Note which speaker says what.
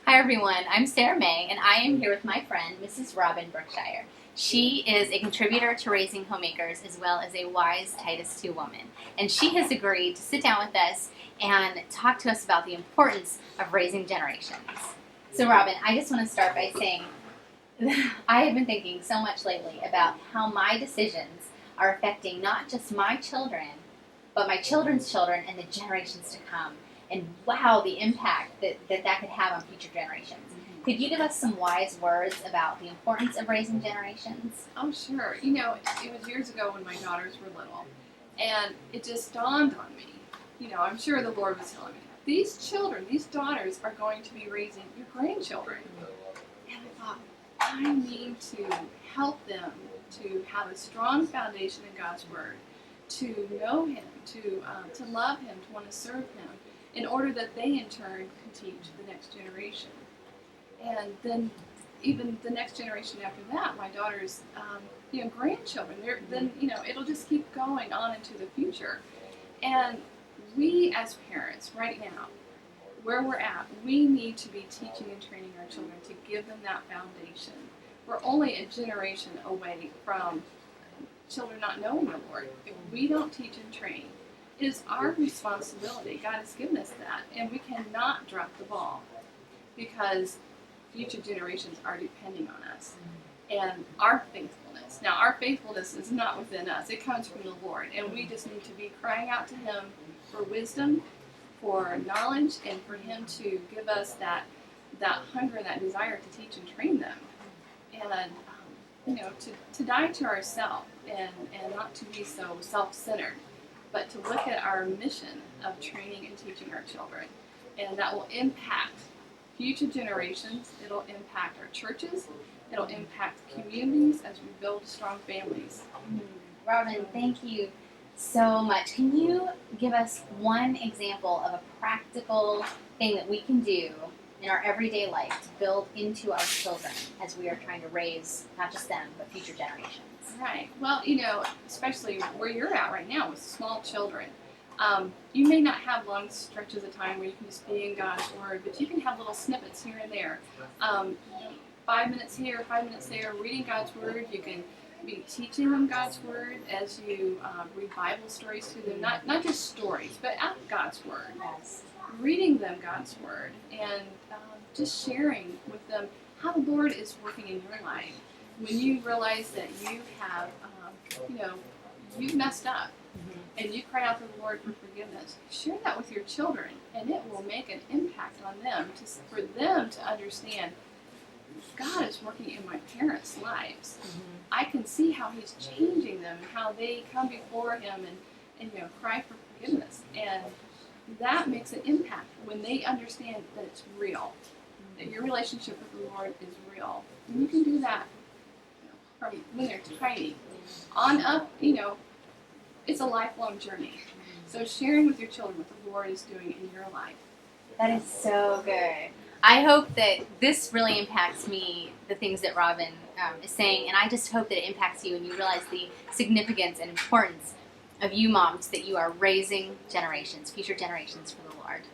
Speaker 1: Hi everyone, I'm Sarah May and I am here with my friend Mrs. Robin Brookshire. She is a contributor to Raising Homemakers as well as a wise Titus II woman. And she has agreed to sit down with us and talk to us about the importance of raising generations. So Robin, I just want to start by saying I have been thinking so much lately about how my decisions are affecting not just my children, but my children's children and the generations to come. And wow, the impact that could have on future generations. Could you give us some wise words about the importance of raising generations?
Speaker 2: Oh, sure. It was years ago when my daughters were little, and it just dawned on me. I'm sure the Lord was telling me, these children, these daughters are going to be raising your grandchildren. And I thought, I need to help them to have a strong foundation in God's Word, to know Him, to love Him, to want to serve Him, in order that they in turn can teach the next generation. And then even the next generation after that, my daughter's grandchildren, then it'll just keep going on into the future. And we as parents right now, where we're at, we need to be teaching and training our children to give them that foundation. We're only a generation away from children not knowing the Lord. If we don't teach and train, it is our responsibility. God has given us that, and we cannot drop the ball because future generations are depending on us and our faithfulness. Now, our faithfulness is not within us. It comes from the Lord, and we just need to be crying out to Him for wisdom, for knowledge, and for Him to give us that hunger and that desire to teach and train them. And, to die to ourselves and not to be so self-centered, but to look at our mission of training and teaching our children. And that will impact future generations. It'll impact our churches. It'll impact communities as we build strong families.
Speaker 1: Robin, thank you so much. Can you give us one example of a practical thing that we can do in our everyday life to build into our children as we are trying to raise not just them, but future generations?
Speaker 2: Right. Well, especially where you're at right now with small children, you may not have long stretches of time where you can just be in God's Word, but you can have little snippets here and there. 5 minutes here, 5 minutes there, reading God's Word. You can be teaching them God's Word as you read Bible stories to them, not just stories, but out of God's Word.
Speaker 1: Yes.
Speaker 2: Reading them God's Word and just sharing with them how the Lord is working in your life. When you realize that you have, you've messed up, and you cry out to the Lord for forgiveness, share that with your children, and it will make an impact on them, for them to understand God is working in my parents' lives. I can see how He's changing them and how they come before Him and cry for forgiveness. And that makes an impact when they understand that it's real, that your relationship with the Lord is real. And you can do that from when they're tiny on up. It's a lifelong journey. So sharing with your children what the Lord is doing in your life.
Speaker 1: That is so good. I hope that this really impacts me, the things that Robin is saying, and I just hope that it impacts you and you realize the significance and importance of you moms, that you are raising generations, future generations for the Lord.